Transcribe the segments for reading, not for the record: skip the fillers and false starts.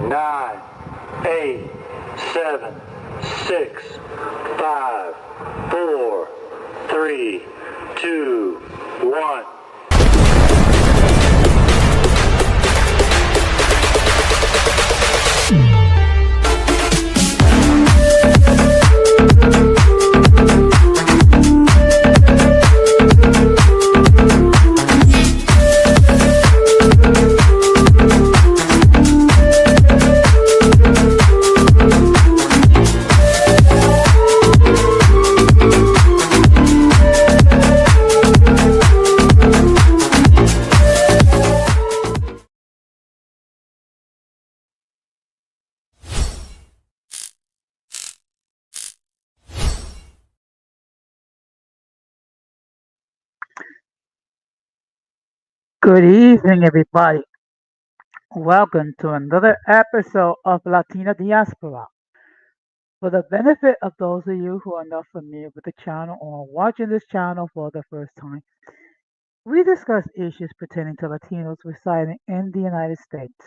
9, 8, 7, 6, 5, 4, 3, 2, 1. Good evening, everybody. Welcome to another episode of Latino Diaspora. For the benefit of those of you who are not familiar with the channel or are watching this channel for the first time, we discuss issues pertaining to Latinos residing in the United States.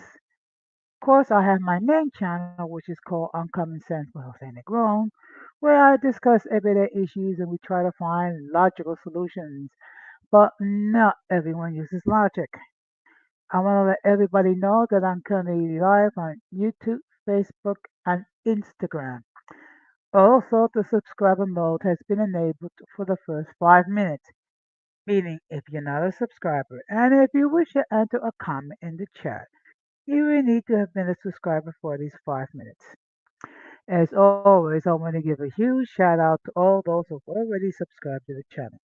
Of course, I have my main channel, which is called Uncommon Sense with Authentic Grown, where I discuss everyday issues and we try to find logical solutions. But not everyone uses logic. I want to let everybody know that I'm currently live on YouTube, Facebook, and Instagram. Also, the subscriber mode has been enabled for the first 5 minutes, meaning if you're not a subscriber and if you wish to enter a comment in the chat, you will need to have been a subscriber for these 5 minutes. As always, I want to give a huge shout out to all those who've already subscribed to the channel.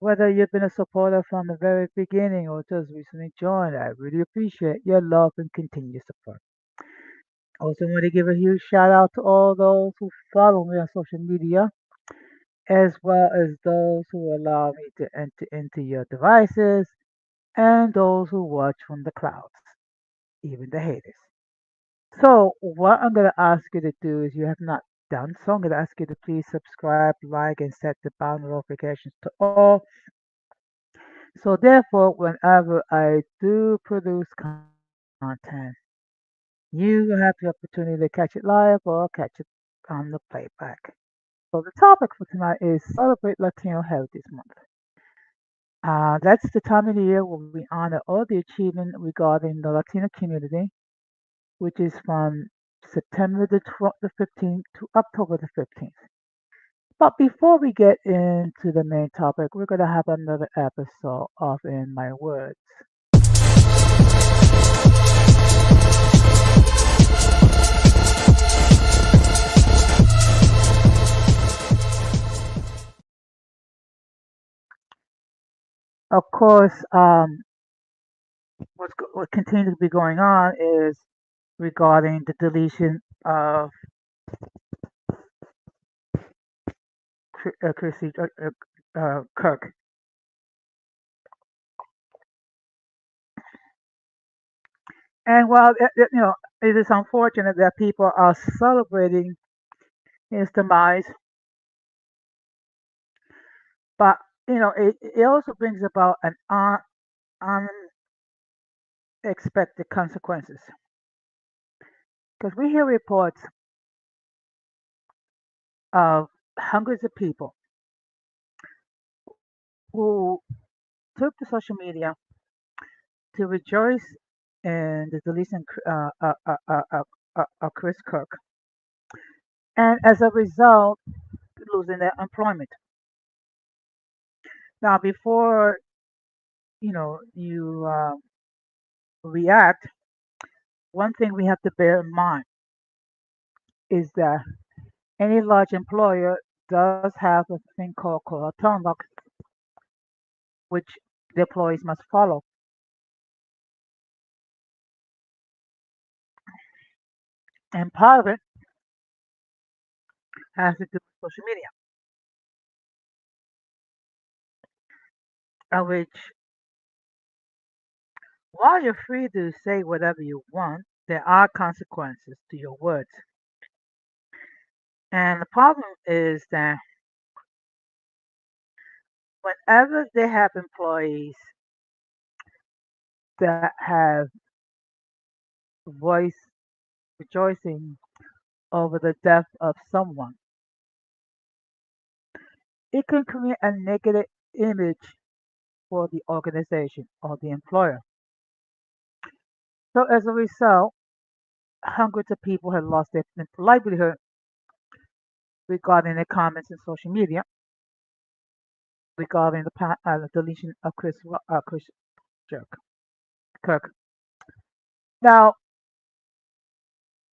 Whether you've been a supporter from the very beginning or just recently joined, I really appreciate your love and continued support. Also, want to give a huge shout out to all those who follow me on social media, as well as those who allow me to enter into your devices, and those who watch from the clouds, even the haters. So, what I'm going to ask you to do is you have not done so. I'm going to ask you to please subscribe, like, and set the bell notifications to all. So therefore, whenever I do produce content, you will have the opportunity to catch it live or catch it on the playback. So the topic for tonight is Celebrate Latino Heritage Month. That's the time of the year where we honor all the achievement regarding the Latino community, which is from September the 15th to October the 15th. But before we get into the main topic, we're going to have another episode of In My Words. Of course, what continues to be going on is regarding the deletion of Chrissy Kirk. And while it is unfortunate that people are celebrating his demise, but it also brings about an unexpected consequences. Because we hear reports of hundreds of people who took to social media to rejoice in the deletion of Chris Kirk, and as a result, losing their employment. Now, before you react, one thing we have to bear in mind is that any large employer does have a thing called code of conduct, which the employees must follow. And part of it has to do with social media, which, while you're free to say whatever you want, there are consequences to your words. And the problem is that whenever they have employees that have voiced rejoicing over the death of someone, it can create a negative image for the organization or the employer. So as a result, hundreds of people have lost their livelihood regarding their comments in social media regarding the deletion of Chris Kirk. Now,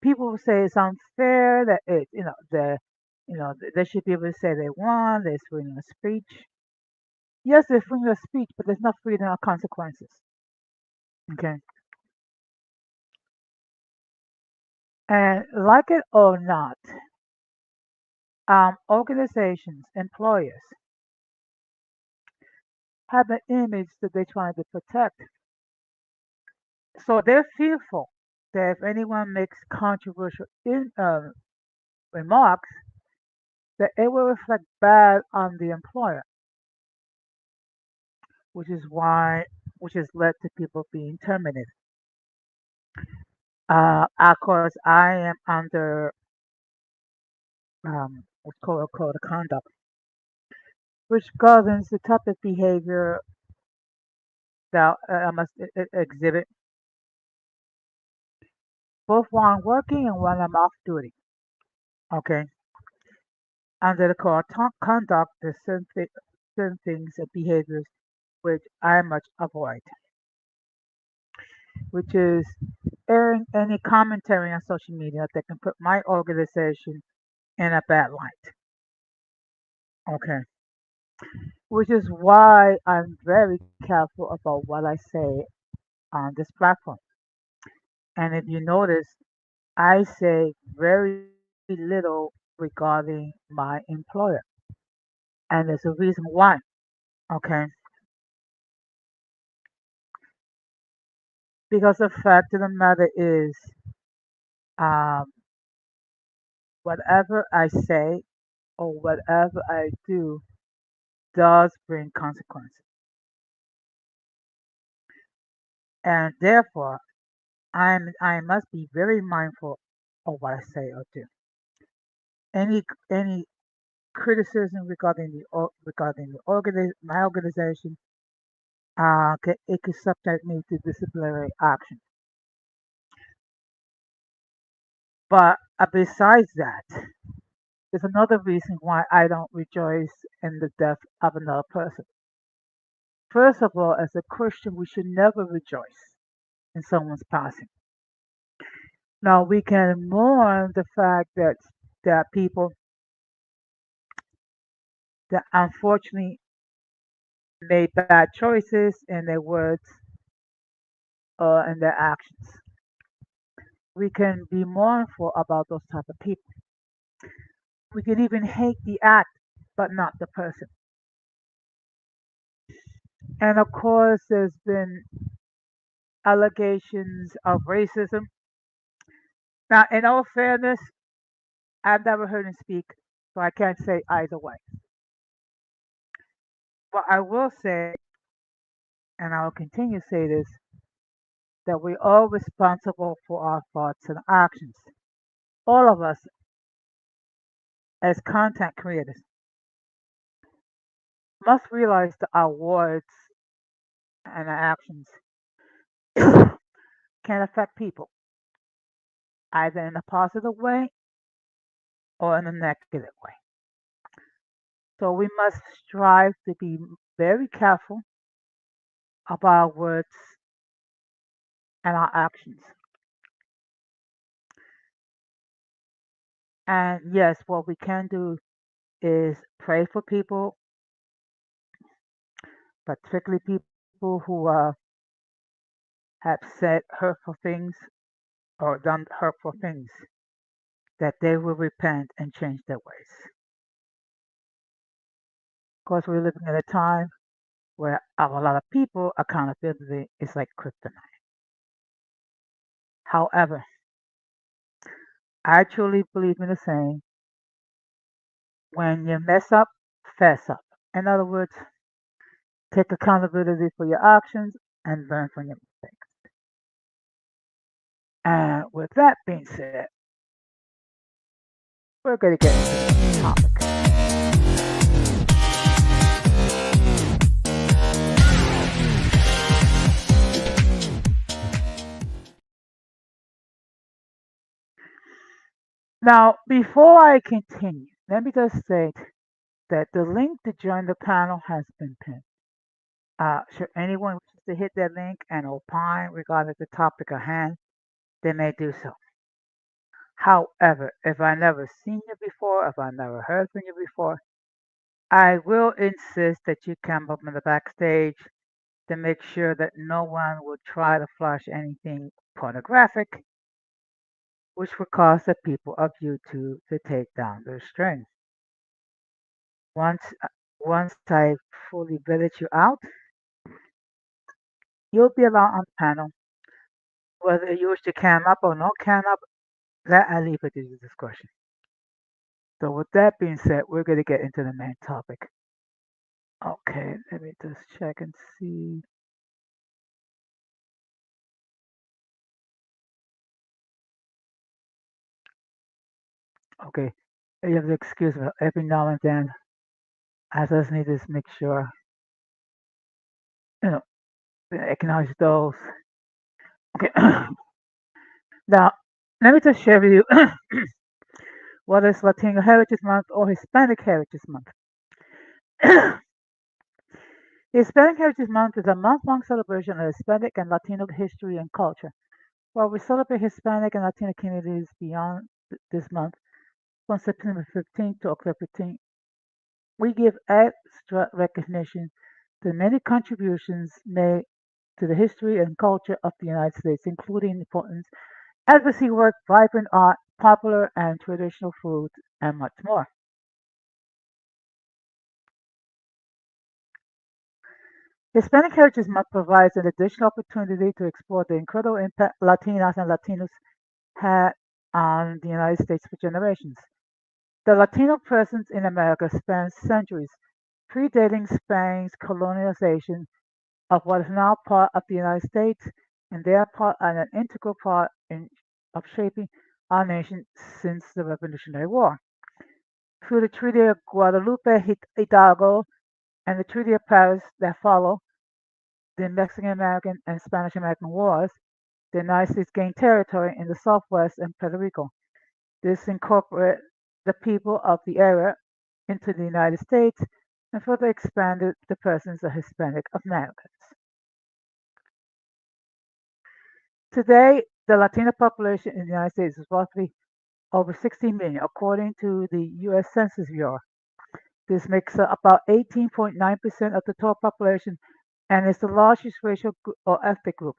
people will say it's unfair that they should be able to say they won. There's freedom of speech. Yes, there's freedom of speech, but there's no freedom of consequences. Okay, and like it or not, organizations, employers have an image that they're trying to protect, so they're fearful that if anyone makes controversial remarks, that it will reflect bad on the employer, which is why, which has led to people being terminated. Of course, I am under what's called a code of conduct, which governs the type of behavior that I must exhibit both while I'm working and when I'm off duty. Okay, under the code of conduct, there's certain things and behaviors which I much avoid, which is airing any commentary on social media that can put my organization in a bad light. Okay, which is why I'm very careful about what I say on this platform. And if you notice, I say very little regarding my employer. And there's a reason why. Okay. Because the fact of the matter is, um, whatever I say or whatever I do does bring consequences. And therefore, I must be very mindful of what I say or do. Any criticism regarding my organization, it could subject me to disciplinary action. But besides that, there's another reason why I don't rejoice in the death of another person. First of all, as a Christian, we should never rejoice in someone's passing. Now, we can mourn the fact that there are people that unfortunately made bad choices in their words or in their actions. We can be mournful about those type of people. We can even hate the act, but not the person. And of course, there's been allegations of racism. Now, in all fairness, I've never heard him speak, so I can't say either way. What I will say, and I will continue to say this, that we're all responsible for our thoughts and actions. All of us, as content creators, must realize that our words and our actions can affect people, either in a positive way or in a negative way. So we must strive to be very careful about our words and our actions. And yes, what we can do is pray for people, particularly people who have said hurtful things or done hurtful things, that they will repent and change their ways. Of course, we're living in a time where a lot of people, accountability is like kryptonite. However, I truly believe in the saying, when you mess up, fess up. In other words, take accountability for your actions and learn from your mistakes. And with that being said, we're going to get into the topic. Now, before I continue, let me just state that the link to join the panel has been pinned. Should anyone wish to hit that link and opine regarding the topic at hand, they may do so. However, if I never seen you before, if I never heard from you before, I will insist that you come up in the backstage to make sure that no one will try to flash anything pornographic, which would cause the people of YouTube to take down their strings. Once, once I fully vetted you out, you'll be allowed on the panel. Whether you wish to cam up or not cam up, that I leave it to your discretion. So with that being said, we're going to get into the main topic. Okay, let me just check and see. Okay, you have to excuse me. Every now and then, I just need to make sure, you know, acknowledge those. Okay, now let me just share with you what is Latino Heritage Month or Hispanic Heritage Month. Hispanic Heritage Month is a month-long celebration of Hispanic and Latino history and culture. While we celebrate Hispanic and Latino communities beyond this month, from September 15th to October 15th, we give extra recognition to many contributions made to the history and culture of the United States, including important advocacy work, vibrant art, popular and traditional food, and much more. Hispanic Heritage Month provides an additional opportunity to explore the incredible impact Latinas and Latinos had on the United States for generations. The Latino presence in America spans centuries, predating Spain's colonization of what is now part of the United States, and they are part and an integral part of shaping our nation since the Revolutionary War. Through the Treaty of Guadalupe Hidalgo and the Treaty of Paris that follow the Mexican American and Spanish American Wars, the United States gained territory in the Southwest and Puerto Rico. This incorporated the people of the area into the United States and further expanded the presence of Hispanic Americans. Today, the Latino population in the United States is roughly over 16 million, according to the U.S. Census Bureau. This makes up about 18.9% of the total population and is the largest racial or ethnic group.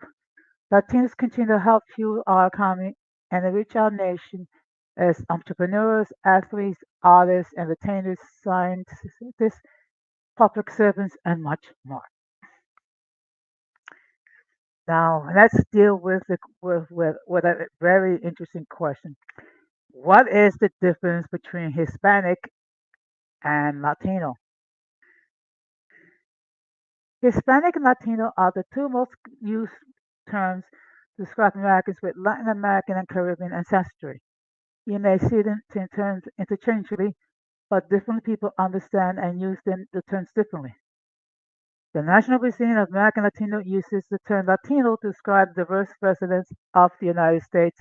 Latinos continue to help fuel our economy and enrich our nation as entrepreneurs, athletes, artists, entertainers, scientists, public servants, and much more. Now, let's deal with a very interesting question. What is the difference between Hispanic and Latino? Hispanic and Latino are the two most used terms to describe Americans with Latin American and Caribbean ancestry. You may see them terms interchangeably, but different people understand and use the terms differently. The National Museum of American Latino uses the term Latino to describe diverse residents of the United States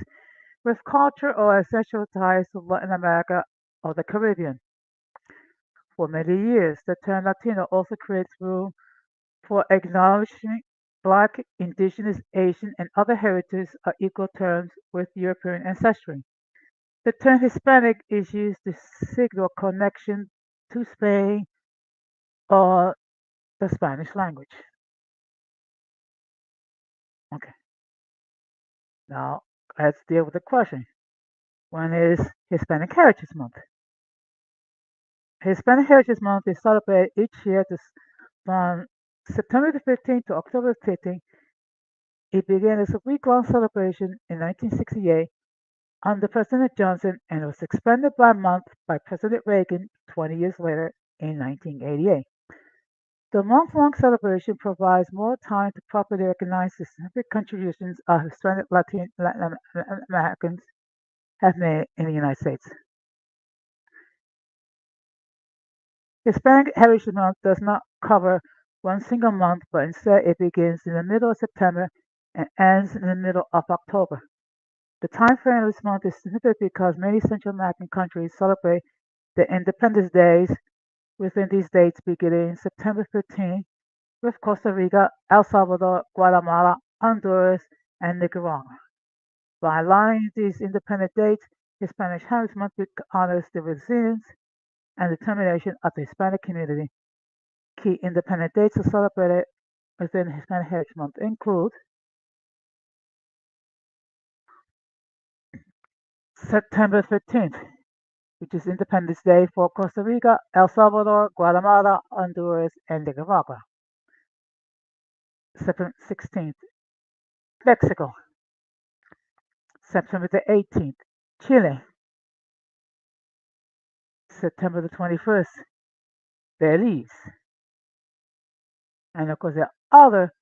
with culture or ancestral ties to Latin America or the Caribbean. For many years, the term Latino also creates room for acknowledging Black, Indigenous, Asian, and other heritages are equal terms with European ancestry. The term Hispanic is used to signal connection to Spain or the Spanish language. Okay, now let's deal with the question. When is Hispanic Heritage Month? Hispanic Heritage Month is celebrated each year from September the 15th to October the 15th. It began as a week-long celebration in 1968 under President Johnson and was expanded by a month by President Reagan 20 years later in 1988. The month-long celebration provides more time to properly recognize the significant contributions of Hispanic Latin Americans have made in the United States. Hispanic Heritage Month does not cover one single month, but instead it begins in the middle of September and ends in the middle of October. The time frame of this month is significant because many Central American countries celebrate their Independence Days within these dates beginning September 15th, with Costa Rica, El Salvador, Guatemala, Honduras, and Nicaragua. By aligning these independent dates, Hispanic Heritage Month honors the resilience and determination of the Hispanic community. Key independent dates are celebrated within Hispanic Heritage Month include September 15th, which is Independence Day for Costa Rica, El Salvador, Guatemala, Honduras, and Nicaragua. September 16th, Mexico. September the 18th, Chile. September the 21st, Belize. And of course, there are other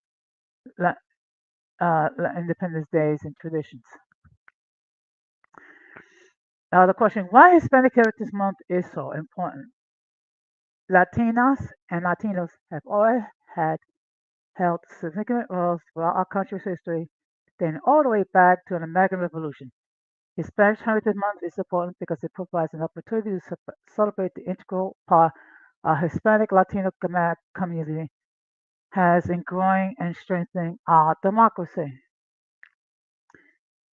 Independence Days and traditions. Now, the question why Hispanic Heritage Month is so important. Latinas and Latinos have always held significant roles throughout our country's history, dating all the way back to the American Revolution. Hispanic Heritage Month is important because it provides an opportunity to celebrate the integral part our Hispanic Latino community has in growing and strengthening our democracy.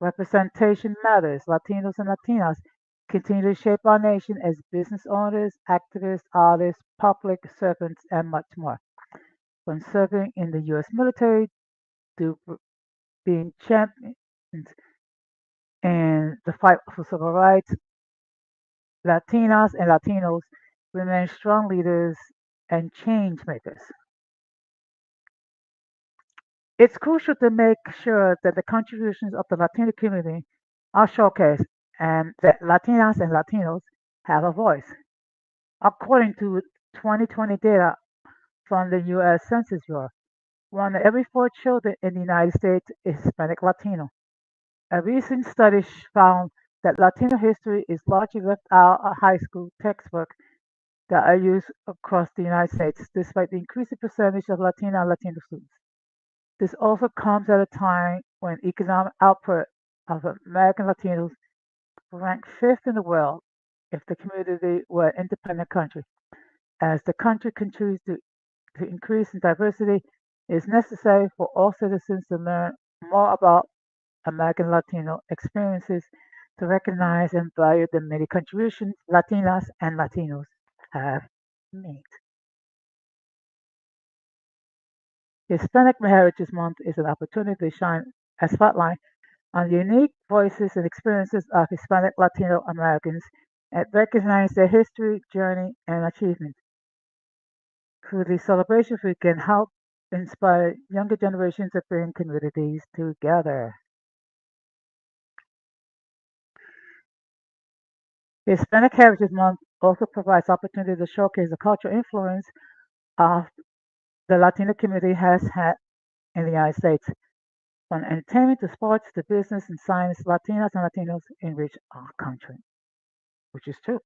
Representation matters. Latinos and Latinas continue to shape our nation as business owners, activists, artists, public servants, and much more. From serving in the U.S. military to being champions in the fight for civil rights, Latinas and Latinos remain strong leaders and change makers. It's crucial to make sure that the contributions of the Latino community are showcased and that Latinas and Latinos have a voice. According to 2020 data from the U.S. Census Bureau, 1 in every 4 children in the United States is Hispanic Latino. A recent study found that Latino history is largely left out of high school textbooks that are used across the United States, despite the increasing percentage of Latina and Latino students. This also comes at a time when economic output of American Latinos ranked fifth in the world if the community were an independent country. As the country continues to increase in diversity, it is necessary for all citizens to learn more about American Latino experiences to recognize and value the many contributions Latinas and Latinos have made. Hispanic Heritage Month is an opportunity to shine a spotlight on the unique voices and experiences of Hispanic Latino Americans and recognize their history, journey, and achievements. Through these celebrations, we can help inspire younger generations to bring communities together. Hispanic Heritage Month also provides opportunity to showcase the cultural influence of the Latino community has had in the United States. From entertainment to sports to business and science, Latinas and Latinos enrich our country, which is true.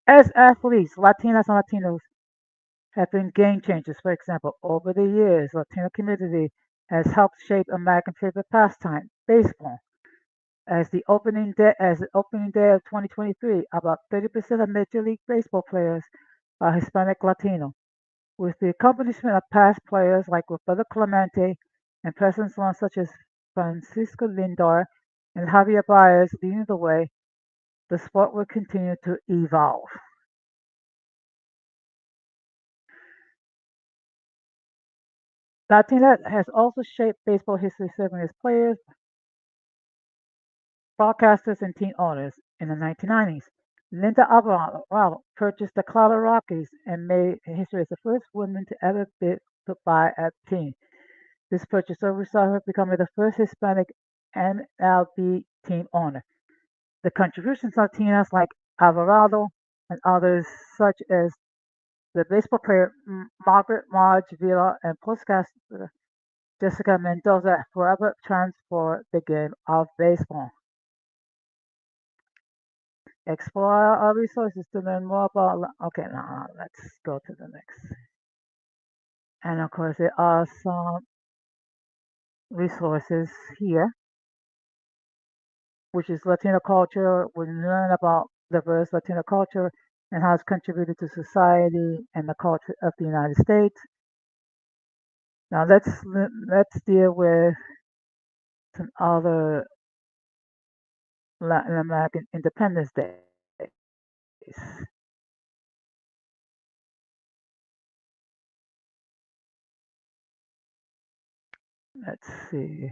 As athletes, Latinas and Latinos have been game changers. For example, over the years, Latino community has helped shape American favorite pastime, baseball. As the opening day of 2023, about 30% of Major League Baseball players are Hispanic Latino, with the accomplishment of past players like Roberto Clemente and present ones such as Francisco Lindor and Javier Baez leading the way. The sport will continue to evolve. Latina has also shaped baseball history, serving as players, broadcasters, and team owners. In the 1990s, Linda Alvarado purchased the Colorado Rockies and made history as the first woman to ever bid to buy a team. This purchase oversaw her becoming the first Hispanic MLB team owner. The contributions of Latinas like Alvarado and others such as The baseball player Margaret Marge Villa and postcaster Jessica Mendoza forever transformed the game of baseball. Explore our resources to learn more about. Okay, now let's go to the next. And of course, there are some resources here, which is Latino culture. We learn about diverse Latino culture and how it's contributed to society and the culture of the United States. Now let's deal with some other Latin American Independence Days. Let's see.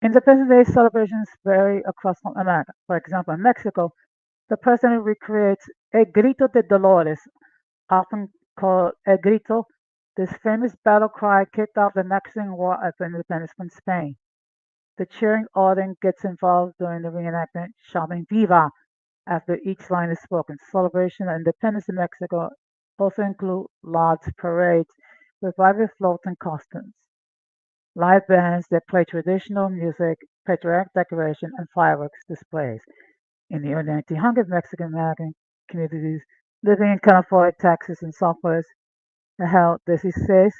Independence Day celebrations vary across Latin America. For example, in Mexico, the president recreates El Grito de Dolores, often called El Grito. This famous battle cry kicked off the Mexican War of Independence from Spain. The cheering audience gets involved during the reenactment, shouting "Viva" after each line is spoken. Celebration of independence in Mexico also include large parades with vibrant floats and costumes, live bands that play traditional music, patriotic decoration, and fireworks displays. In the early 1900s, Mexican American communities living in California, Texas, and Southwest held the 16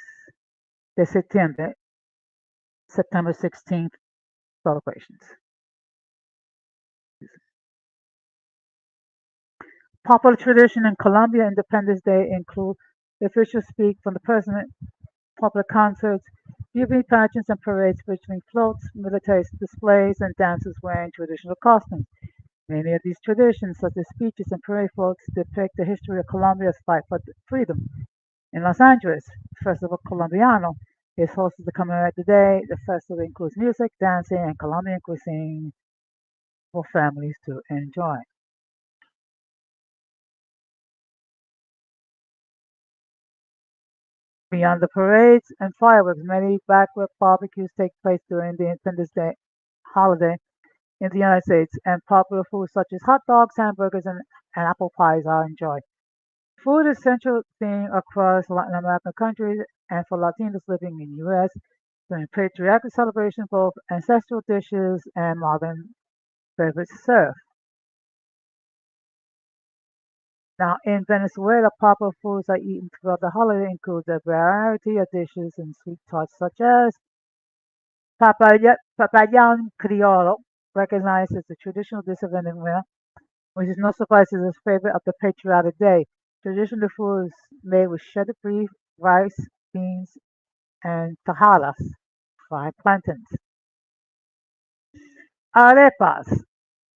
de septiembre, September 16th celebrations. Popular tradition in Colombia Independence Day include the official speech from the president, public concerts, beauty pageants and parades featuring floats, military displays, and dancers wearing traditional costumes. Many of these traditions, such as speeches and parade floats, depict the history of Colombia's fight for freedom. In Los Angeles, Festival Colombiano is hosted to commemorate the day. The festival includes music, dancing, and Colombian cuisine for families to enjoy. Beyond the parades and fireworks, many backward barbecues take place during the Independence Day holiday in the United States, and popular foods such as hot dogs, hamburgers, and apple pies are enjoyed. Food is a central theme across Latin American countries and for Latinos living in the U.S. during patriotic celebrations, both ancestral dishes and modern beverages served. Now, in Venezuela, popular foods are eaten throughout the holiday include a variety of dishes and sweet tarts such as papayón criollo, recognized as the traditional dish of Venezuela, which is no surprise is a favorite of the patriotic day. Traditional food is made with shredded beef, rice, beans, and tajadas, fried plantains. Arepas,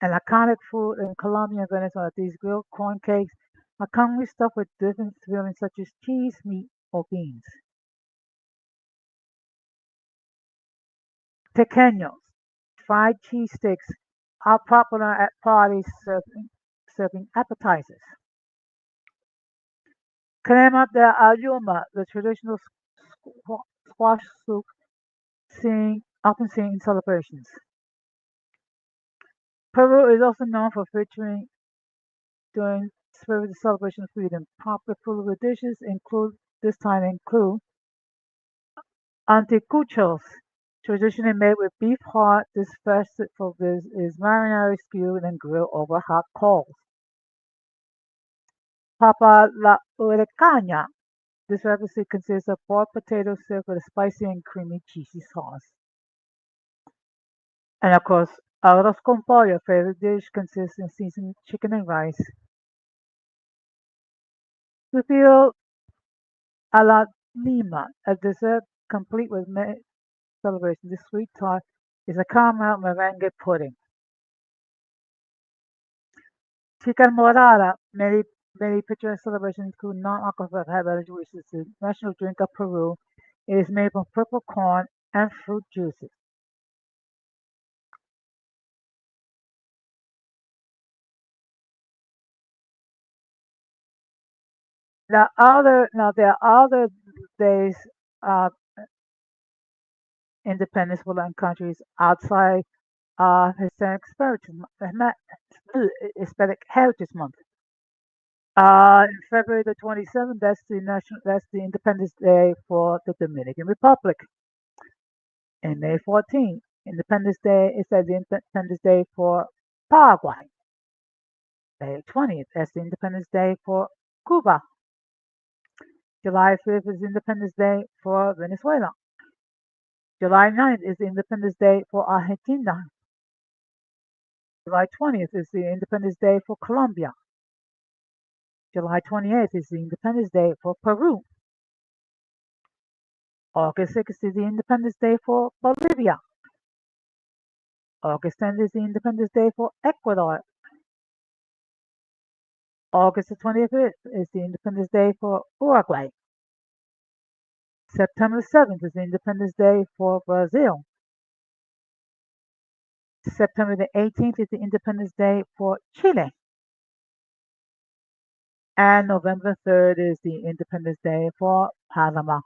an iconic food in Colombia and Venezuela. These grilled corn cakes are commonly stuffed with different fillings such as cheese, meat, or beans. Pequeños, fried cheese sticks, are popular at parties serving appetizers. Crema de ayuma, the traditional squash soup often seen in celebrations. Peru is also known for featuring during spirit of celebration of freedom. Popular Peruvian dishes include anticuchos, traditionally made with beef heart. This festival is marinara stewed and grilled over hot coals. Papa la huracaña. This recipe consists of boiled potatoes served with a spicy and creamy cheesy sauce. And of course, arroz con pollo, favorite dish, consists of seasoned chicken and rice. Sufio a la lima, a dessert complete with many celebrations. This sweet tart is a caramel meringue pudding. Chicken morada, many picturesque celebrations include non-alcoholic beverage, which is the national drink of Peru. It is made from purple corn and fruit juices. There are other days of independence for Latin countries outside historic spiritual Hispanic Heritage Month. February the 27th, that's the Independence Day for the Dominican Republic. And May 14th, Independence Day is the Independence Day for Paraguay. May 20th, that's the Independence Day for Cuba. July 5th is Independence Day for Venezuela. July 9th is Independence Day for Argentina. July 20th is the Independence Day for Colombia. July 28th is the Independence Day for Peru. August 6th is the Independence Day for Bolivia. August 10th is the Independence Day for Ecuador. August the 25th is the Independence Day for Uruguay. September 7th is the Independence Day for Brazil. September the 18th is the Independence Day for Chile. And November 3rd is the Independence Day for Panama.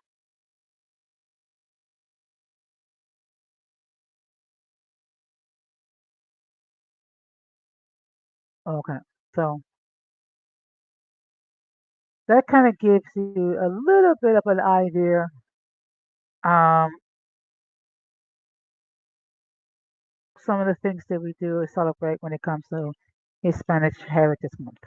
Okay, so that kind of gives you a little bit of an idea um, some of the things that we do celebrate when it comes to Hispanic Heritage Month.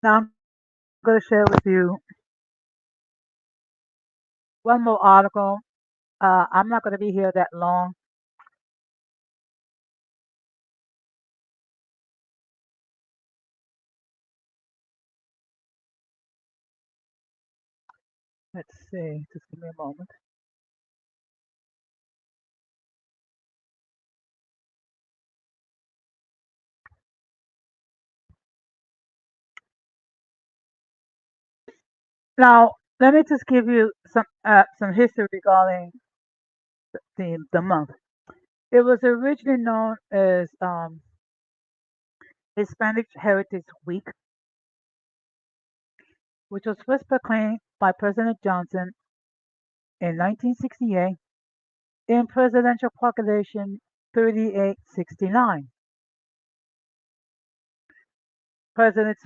Now I'm going to share with you one more article. I'm not going to be here that long. Let's see, just give me a moment. Now, let me just give you some history regarding the month. It was originally known as Hispanic Heritage Week, which was first proclaimed by President Johnson in 1968 in Presidential Proclamation 3869. Presidents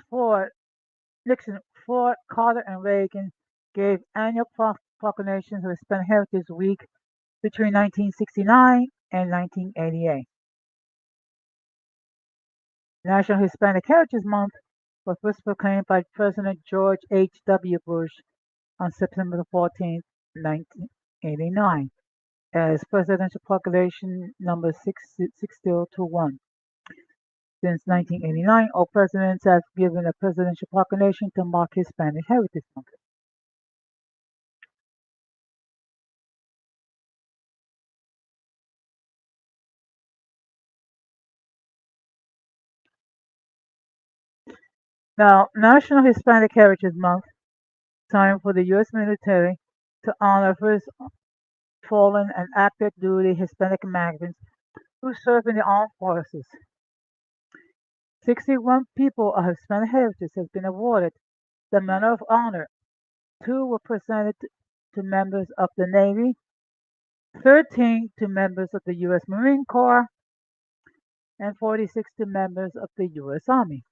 Nixon, Ford, Carter, and Reagan gave annual proclamations of Hispanic Heritage Week between 1969 and 1988. National Hispanic Heritage Month was first proclaimed by President George H.W. Bush on September 14, 1989, as Presidential Proclamation number 6021. Since 1989, all presidents have given a presidential proclamation to mark Hispanic Heritage Month. Now, National Hispanic Heritage Month, time for the U.S. military to honor first fallen and active duty Hispanic Americans who served in the armed forces. 61 people of Hispanic heritage have been awarded the Medal of Honor. 2 were presented to members of the Navy, 13 to members of the U.S. Marine Corps, and 46 to members of the U.S. Army.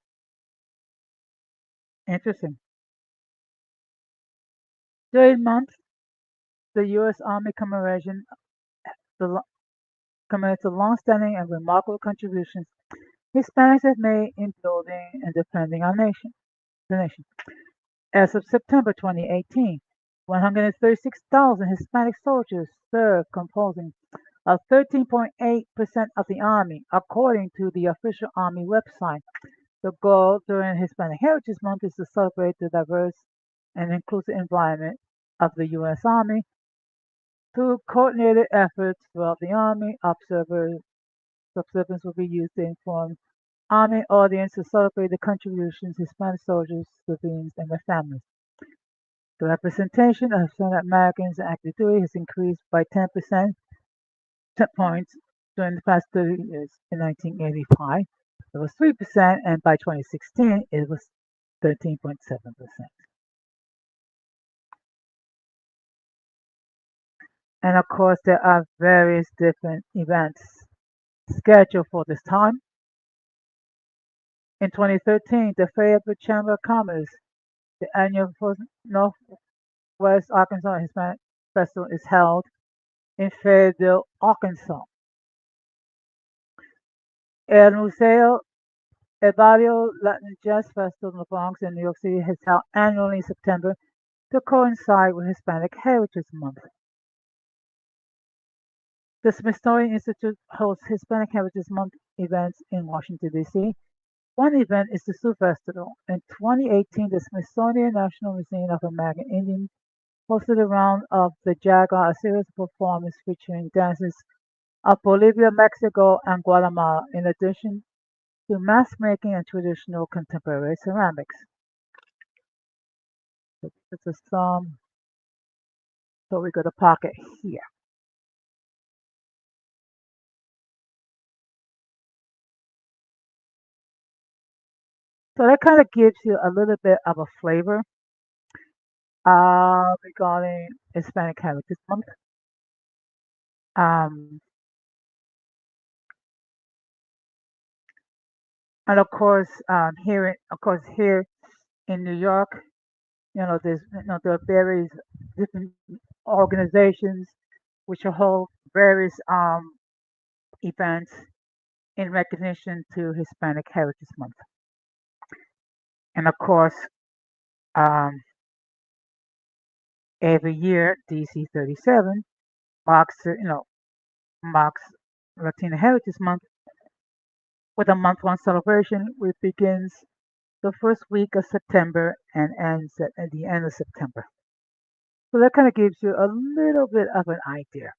Interesting. During month, the U.S. Army commemorates the long-standing and remarkable contributions Hispanics have made in building and defending the nation. As of September 2018, 136,000 Hispanic soldiers served, composing of 13.8% of the Army, according to the official Army website. The goal during Hispanic Heritage Month is to celebrate the diverse and inclusive environment of the U.S. Army. Through coordinated efforts throughout the Army, observance will be used to inform Army audience to celebrate the contributions Hispanic soldiers, civilians, and their families. The representation of Hispanic Americans in active duty has increased by 10% points during the past 30 years. In 1985, it was 3%, and by 2016, it was 13.7%. And of course, there are various different events scheduled for this time. In 2013, the Fayetteville Chamber of Commerce, the annual Northwest Arkansas Hispanic Festival, is held in Fayetteville, Arkansas. El Museo El Barrio Latin Jazz Festival in the Bronx in New York City is held annually in September to coincide with Hispanic Heritage Month. The Smithsonian Institute hosts Hispanic Heritage Month events in Washington, D.C. One event is the Sioux Festival. In 2018, the Smithsonian National Museum of American Indians hosted a round of the Jaguar, a series of performances featuring dances of Bolivia, Mexico, and Guatemala, in addition to mask making and traditional contemporary ceramics. So this is some. So we got a pocket here. So that kind of gives you a little bit of a flavor regarding Hispanic Heritage Month. Um, and of course, here in New York, there are various different organizations which hold various events in recognition to Hispanic Heritage Month. And of course, um, every year, DC 37 marks Latino Heritage Month with a month-long celebration which begins the first week of September and ends at the end of September. So that kind of gives you a little bit of an idea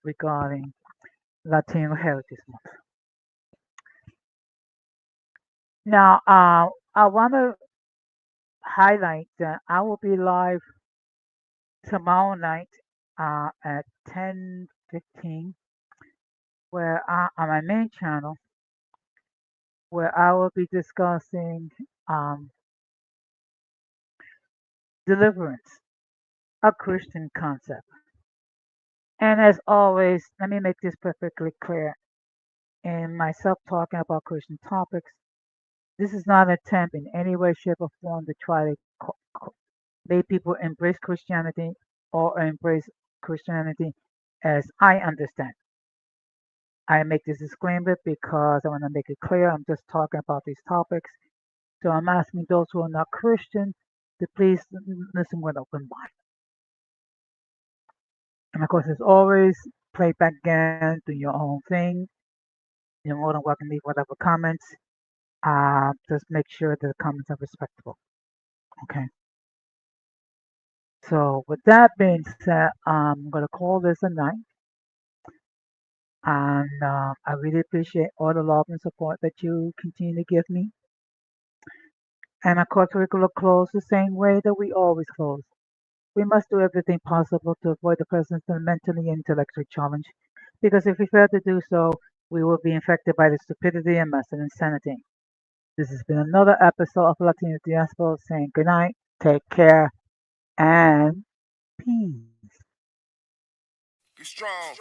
regarding Latino Heritage Month. Now, I want to highlight that I will be live tomorrow night at 10:15, where on my main channel, where I will be discussing deliverance, a Christian concept. And as always, let me make this perfectly clear. In myself talking about Christian topics, this is not an attempt in any way, shape, or form to try to make people embrace Christianity or embrace Christianity as I understand. I make this disclaimer because I want to make it clear I'm just talking about these topics. So I'm asking those who are not Christian to please listen with open mind. And of course, as always, play back again, do your own thing. You're more than welcome to leave whatever comments. Just make sure the comments are respectable. Okay. So with that being said, I'm going to call this a night. And I really appreciate all the love and support that you continue to give me. And of course, we're going to close the same way that we always close. We must do everything possible to avoid the presence of mentally and intellectually challenged, because if we fail to do so, we will be infected by the stupidity and massive insanity. This has been another episode of Latino Diaspora saying good night, take care, and peace. Be strong.